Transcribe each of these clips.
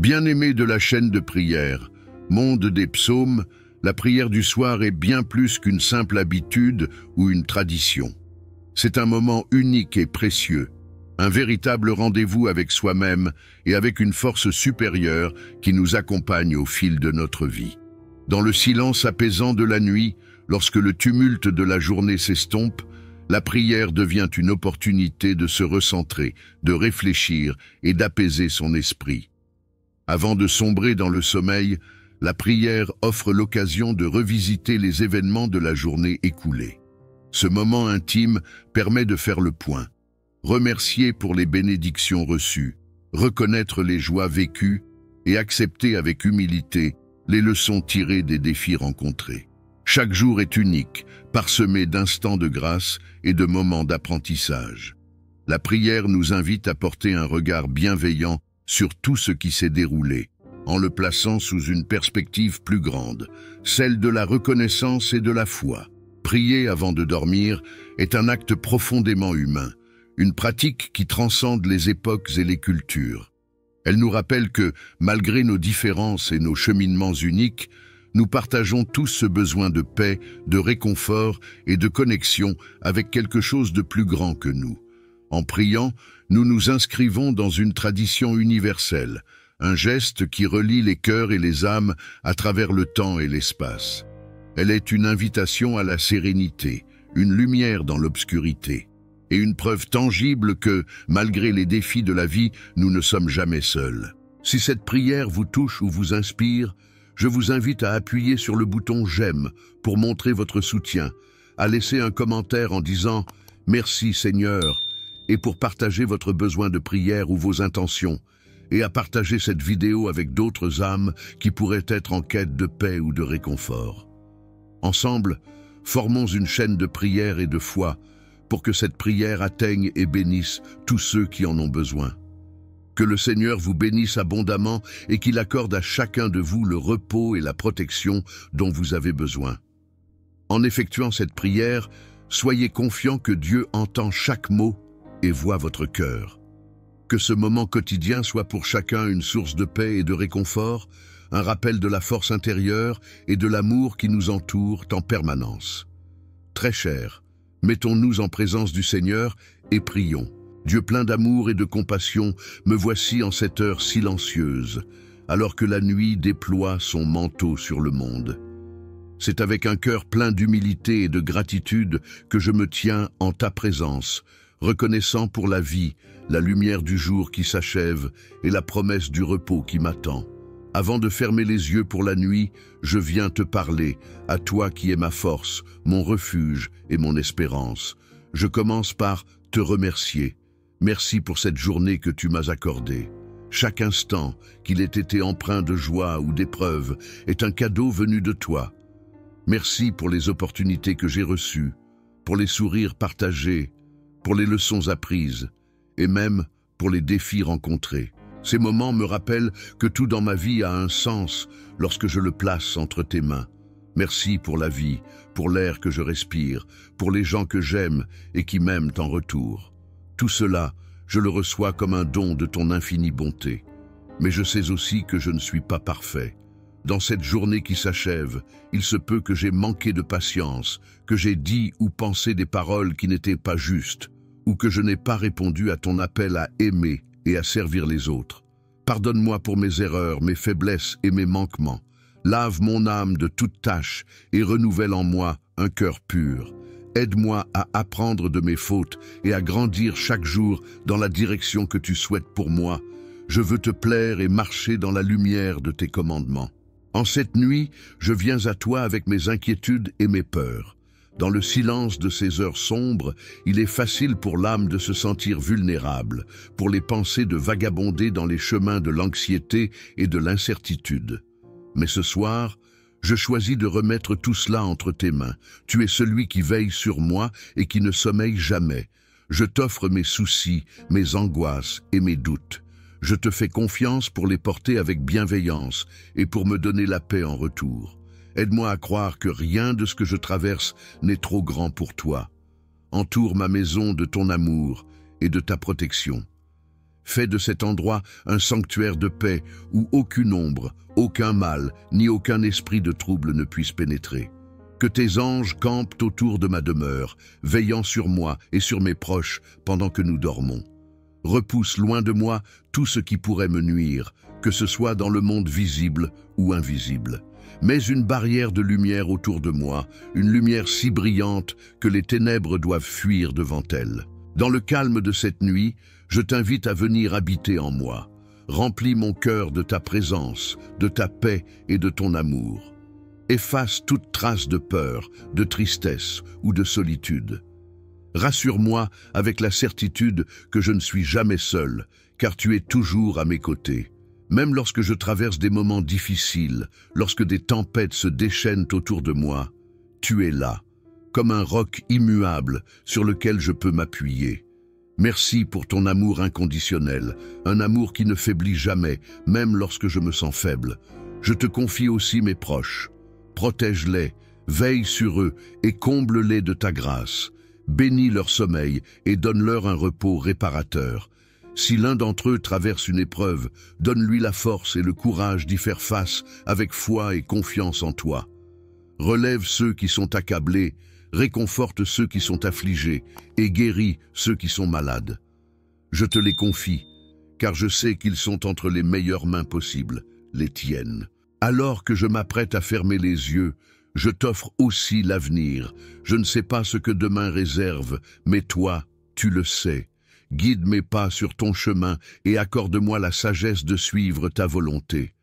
Bien-aimés de la chaîne de prière, monde des psaumes, la prière du soir est bien plus qu'une simple habitude ou une tradition. C'est un moment unique et précieux, un véritable rendez-vous avec soi-même et avec une force supérieure qui nous accompagne au fil de notre vie. Dans le silence apaisant de la nuit, lorsque le tumulte de la journée s'estompe, la prière devient une opportunité de se recentrer, de réfléchir et d'apaiser son esprit. Avant de sombrer dans le sommeil, la prière offre l'occasion de revisiter les événements de la journée écoulée. Ce moment intime permet de faire le point, remercier pour les bénédictions reçues, reconnaître les joies vécues et accepter avec humilité les leçons tirées des défis rencontrés. Chaque jour est unique, parsemé d'instants de grâce et de moments d'apprentissage. La prière nous invite à porter un regard bienveillant sur tout ce qui s'est déroulé, en le plaçant sous une perspective plus grande, celle de la reconnaissance et de la foi. Prier avant de dormir est un acte profondément humain, une pratique qui transcende les époques et les cultures. Elle nous rappelle que, malgré nos différences et nos cheminements uniques, nous partageons tous ce besoin de paix, de réconfort et de connexion avec quelque chose de plus grand que nous. En priant, nous nous inscrivons dans une tradition universelle, un geste qui relie les cœurs et les âmes à travers le temps et l'espace. Elle est une invitation à la sérénité, une lumière dans l'obscurité, et une preuve tangible que, malgré les défis de la vie, nous ne sommes jamais seuls. Si cette prière vous touche ou vous inspire, je vous invite à appuyer sur le bouton « J'aime » pour montrer votre soutien, à laisser un commentaire en disant « Merci Seigneur » et pour partager votre besoin de prière ou vos intentions, et à partager cette vidéo avec d'autres âmes qui pourraient être en quête de paix ou de réconfort. Ensemble, formons une chaîne de prière et de foi pour que cette prière atteigne et bénisse tous ceux qui en ont besoin. Que le Seigneur vous bénisse abondamment et qu'il accorde à chacun de vous le repos et la protection dont vous avez besoin. En effectuant cette prière, soyez confiants que Dieu entend chaque mot et voit votre cœur. Que ce moment quotidien soit pour chacun une source de paix et de réconfort, un rappel de la force intérieure et de l'amour qui nous entoure en permanence. Très chers, mettons-nous en présence du Seigneur et prions. Dieu plein d'amour et de compassion, me voici en cette heure silencieuse, alors que la nuit déploie son manteau sur le monde. C'est avec un cœur plein d'humilité et de gratitude que je me tiens en ta présence, reconnaissant pour la vie, la lumière du jour qui s'achève et la promesse du repos qui m'attend. Avant de fermer les yeux pour la nuit, je viens te parler, à toi qui es ma force, mon refuge et mon espérance. Je commence par te remercier. Merci pour cette journée que tu m'as accordée. Chaque instant, qu'il ait été empreint de joie ou d'épreuve, est un cadeau venu de toi. Merci pour les opportunités que j'ai reçues, pour les sourires partagés, pour les leçons apprises, et même pour les défis rencontrés. Ces moments me rappellent que tout dans ma vie a un sens lorsque je le place entre tes mains. Merci pour la vie, pour l'air que je respire, pour les gens que j'aime et qui m'aiment en retour. Tout cela, je le reçois comme un don de ton infinie bonté. Mais je sais aussi que je ne suis pas parfait. Dans cette journée qui s'achève, il se peut que j'ai manqué de patience, que j'ai dit ou pensé des paroles qui n'étaient pas justes, ou que je n'ai pas répondu à ton appel à aimer et à servir les autres. Pardonne-moi pour mes erreurs, mes faiblesses et mes manquements. Lave mon âme de toute tâche et renouvelle en moi un cœur pur. Aide-moi à apprendre de mes fautes et à grandir chaque jour dans la direction que tu souhaites pour moi. Je veux te plaire et marcher dans la lumière de tes commandements. En cette nuit, je viens à toi avec mes inquiétudes et mes peurs. Dans le silence de ces heures sombres, il est facile pour l'âme de se sentir vulnérable, pour les pensées de vagabonder dans les chemins de l'anxiété et de l'incertitude. Mais ce soir, je choisis de remettre tout cela entre tes mains. Tu es celui qui veille sur moi et qui ne sommeille jamais. Je t'offre mes soucis, mes angoisses et mes doutes. Je te fais confiance pour les porter avec bienveillance et pour me donner la paix en retour. Aide-moi à croire que rien de ce que je traverse n'est trop grand pour toi. Entoure ma maison de ton amour et de ta protection. Fais de cet endroit un sanctuaire de paix où aucune ombre, aucun mal, ni aucun esprit de trouble ne puisse pénétrer. Que tes anges campent autour de ma demeure, veillant sur moi et sur mes proches pendant que nous dormons. Repousse loin de moi tout ce qui pourrait me nuire, que ce soit dans le monde visible ou invisible. Mets une barrière de lumière autour de moi, une lumière si brillante que les ténèbres doivent fuir devant elle. Dans le calme de cette nuit, je t'invite à venir habiter en moi. Remplis mon cœur de ta présence, de ta paix et de ton amour. Efface toute trace de peur, de tristesse ou de solitude. Rassure-moi avec la certitude que je ne suis jamais seul, car tu es toujours à mes côtés. Même lorsque je traverse des moments difficiles, lorsque des tempêtes se déchaînent autour de moi, tu es là, comme un roc immuable sur lequel je peux m'appuyer. Merci pour ton amour inconditionnel, un amour qui ne faiblit jamais, même lorsque je me sens faible. Je te confie aussi mes proches. Protège-les, veille sur eux et comble-les de ta grâce. Bénis leur sommeil et donne-leur un repos réparateur. Si l'un d'entre eux traverse une épreuve, donne-lui la force et le courage d'y faire face avec foi et confiance en toi. Relève ceux qui sont accablés, réconforte ceux qui sont affligés et guéris ceux qui sont malades. Je te les confie, car je sais qu'ils sont entre les meilleures mains possibles, les tiennes. Alors que je m'apprête à fermer les yeux, je t'offre aussi l'avenir. Je ne sais pas ce que demain réserve, mais toi, tu le sais. Guide mes pas sur ton chemin et accorde-moi la sagesse de suivre ta volonté.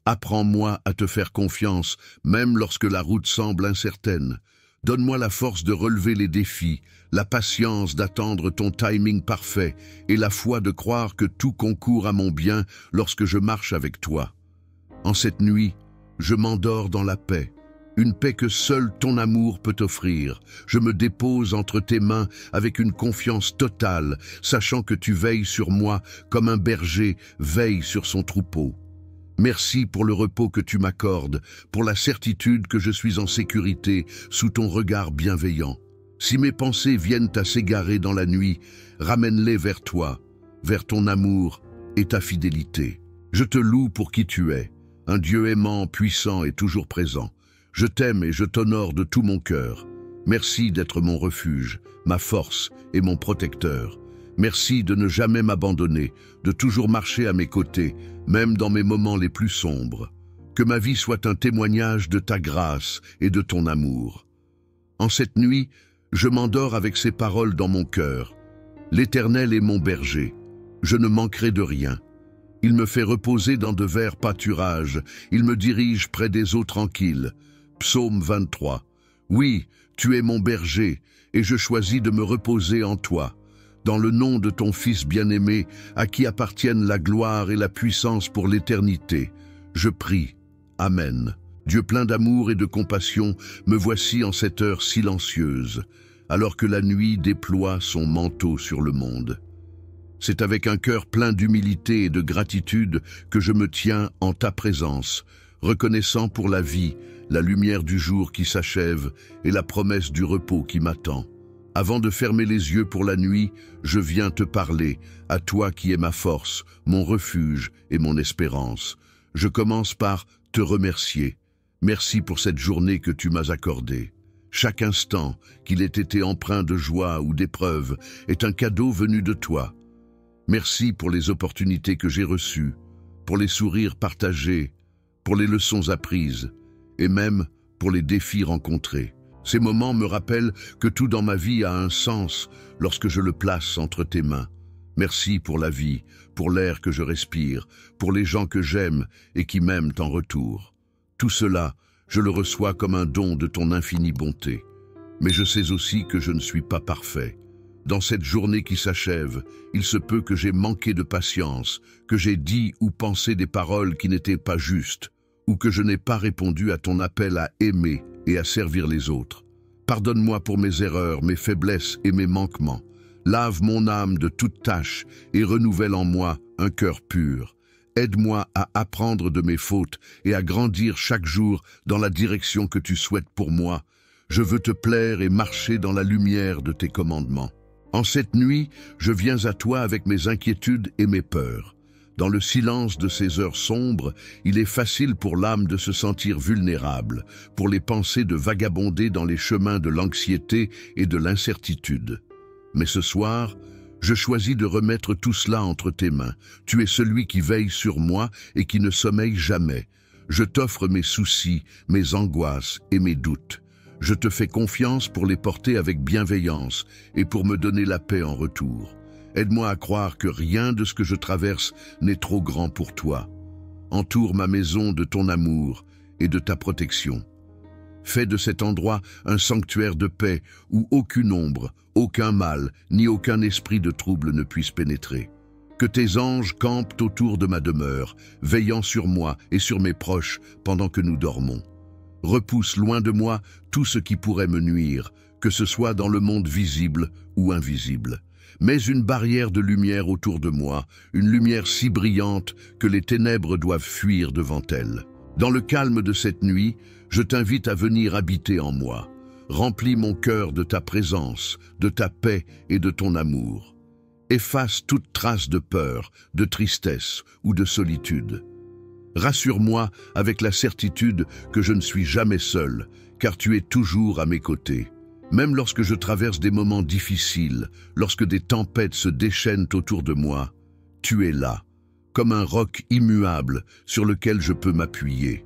Apprends-moi à te faire confiance, même lorsque la route semble incertaine. Donne-moi la force de relever les défis, la patience d'attendre ton timing parfait et la foi de croire que tout concourt à mon bien lorsque je marche avec toi. En cette nuit, je m'endors dans la paix. Une paix que seul ton amour peut offrir. Je me dépose entre tes mains avec une confiance totale, sachant que tu veilles sur moi comme un berger veille sur son troupeau. Merci pour le repos que tu m'accordes, pour la certitude que je suis en sécurité sous ton regard bienveillant. Si mes pensées viennent à s'égarer dans la nuit, ramène-les vers toi, vers ton amour et ta fidélité. Je te loue pour qui tu es, un Dieu aimant, puissant et toujours présent. Je t'aime et je t'honore de tout mon cœur. Merci d'être mon refuge, ma force et mon protecteur. Merci de ne jamais m'abandonner, de toujours marcher à mes côtés, même dans mes moments les plus sombres. Que ma vie soit un témoignage de ta grâce et de ton amour. En cette nuit, je m'endors avec ces paroles dans mon cœur. L'Éternel est mon berger. Je ne manquerai de rien. Il me fait reposer dans de verts pâturages. Il me dirige près des eaux tranquilles. Psaume 23. Oui, tu es mon berger, et je choisis de me reposer en toi. Dans le nom de ton Fils bien-aimé, à qui appartiennent la gloire et la puissance pour l'éternité, je prie. Amen. Dieu plein d'amour et de compassion, me voici en cette heure silencieuse, alors que la nuit déploie son manteau sur le monde. C'est avec un cœur plein d'humilité et de gratitude que je me tiens en ta présence, reconnaissant pour la vie, la lumière du jour qui s'achève et la promesse du repos qui m'attend. Avant de fermer les yeux pour la nuit, je viens te parler, à toi qui es ma force, mon refuge et mon espérance. Je commence par te remercier. Merci pour cette journée que tu m'as accordée. Chaque instant, qu'il ait été empreint de joie ou d'épreuve, est un cadeau venu de toi. Merci pour les opportunités que j'ai reçues, pour les sourires partagés, pour les leçons apprises, et même pour les défis rencontrés. Ces moments me rappellent que tout dans ma vie a un sens lorsque je le place entre tes mains. Merci pour la vie, pour l'air que je respire, pour les gens que j'aime et qui m'aiment en retour. Tout cela, je le reçois comme un don de ton infinie bonté. Mais je sais aussi que je ne suis pas parfait. Dans cette journée qui s'achève, il se peut que j'ai manqué de patience, que j'ai dit ou pensé des paroles qui n'étaient pas justes, ou que je n'ai pas répondu à ton appel à aimer et à servir les autres. Pardonne-moi pour mes erreurs, mes faiblesses et mes manquements. Lave mon âme de toute tâche et renouvelle en moi un cœur pur. Aide-moi à apprendre de mes fautes et à grandir chaque jour dans la direction que tu souhaites pour moi. Je veux te plaire et marcher dans la lumière de tes commandements. En cette nuit, je viens à toi avec mes inquiétudes et mes peurs. Dans le silence de ces heures sombres, il est facile pour l'âme de se sentir vulnérable, pour les pensées de vagabonder dans les chemins de l'anxiété et de l'incertitude. Mais ce soir, je choisis de remettre tout cela entre tes mains. Tu es celui qui veille sur moi et qui ne sommeille jamais. Je t'offre mes soucis, mes angoisses et mes doutes. Je te fais confiance pour les porter avec bienveillance et pour me donner la paix en retour. Aide-moi à croire que rien de ce que je traverse n'est trop grand pour toi. Entoure ma maison de ton amour et de ta protection. Fais de cet endroit un sanctuaire de paix où aucune ombre, aucun mal, ni aucun esprit de trouble ne puisse pénétrer. Que tes anges campent autour de ma demeure, veillant sur moi et sur mes proches pendant que nous dormons. Repousse loin de moi tout ce qui pourrait me nuire, que ce soit dans le monde visible ou invisible. Mets une barrière de lumière autour de moi, une lumière si brillante que les ténèbres doivent fuir devant elle. Dans le calme de cette nuit, je t'invite à venir habiter en moi. Remplis mon cœur de ta présence, de ta paix et de ton amour. Efface toute trace de peur, de tristesse ou de solitude. Rassure-moi avec la certitude que je ne suis jamais seul, car tu es toujours à mes côtés. Même lorsque je traverse des moments difficiles, lorsque des tempêtes se déchaînent autour de moi, tu es là, comme un roc immuable sur lequel je peux m'appuyer.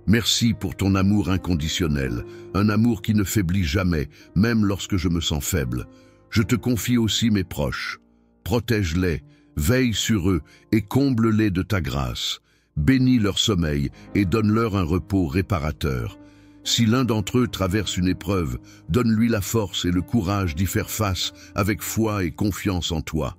Merci pour ton amour inconditionnel, un amour qui ne faiblit jamais, même lorsque je me sens faible. Je te confie aussi mes proches. Protège-les, veille sur eux et comble-les de ta grâce. Bénis leur sommeil et donne-leur un repos réparateur. Si l'un d'entre eux traverse une épreuve, donne-lui la force et le courage d'y faire face avec foi et confiance en toi.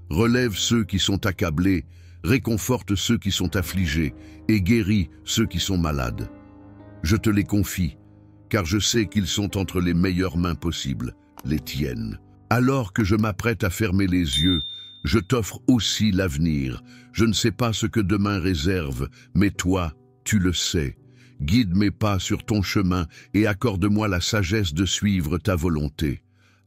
Relève ceux qui sont accablés, réconforte ceux qui sont affligés et guéris ceux qui sont malades. Je te les confie, car je sais qu'ils sont entre les meilleures mains possibles, les tiennes. Alors que je m'apprête à fermer les yeux, je t'offre aussi l'avenir. Je ne sais pas ce que demain réserve, mais toi, tu le sais. Guide mes pas sur ton chemin et accorde-moi la sagesse de suivre ta volonté.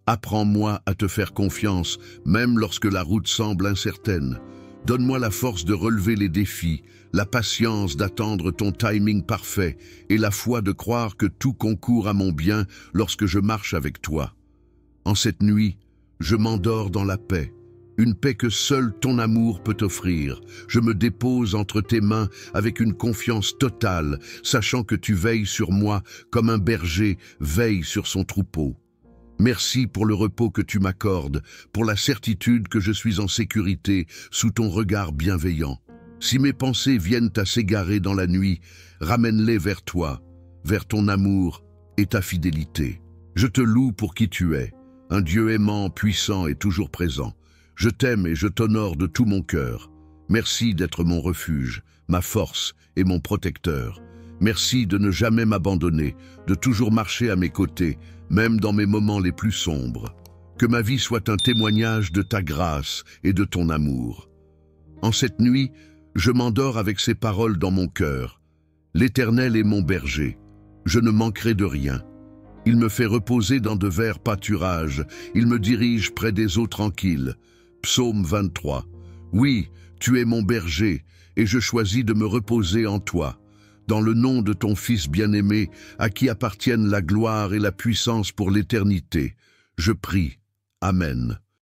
Apprends-moi à te faire confiance, même lorsque la route semble incertaine. Donne-moi la force de relever les défis, la patience d'attendre ton timing parfait et la foi de croire que tout concourt à mon bien lorsque je marche avec toi. En cette nuit, je m'endors dans la paix. Une paix que seul ton amour peut offrir. Je me dépose entre tes mains avec une confiance totale, sachant que tu veilles sur moi comme un berger veille sur son troupeau. Merci pour le repos que tu m'accordes, pour la certitude que je suis en sécurité sous ton regard bienveillant. Si mes pensées viennent à s'égarer dans la nuit, ramène-les vers toi, vers ton amour et ta fidélité. Je te loue pour qui tu es, un Dieu aimant, puissant et toujours présent. Je t'aime et je t'honore de tout mon cœur. Merci d'être mon refuge, ma force et mon protecteur. Merci de ne jamais m'abandonner, de toujours marcher à mes côtés, même dans mes moments les plus sombres. Que ma vie soit un témoignage de ta grâce et de ton amour. En cette nuit, je m'endors avec ces paroles dans mon cœur. L'Éternel est mon berger. Je ne manquerai de rien. Il me fait reposer dans de verts pâturages. Il me dirige près des eaux tranquilles. Psaume 23. Oui, tu es mon berger, et je choisis de me reposer en toi. Dans le nom de ton Fils bien-aimé, à qui appartiennent la gloire et la puissance pour l'éternité, je prie. Amen.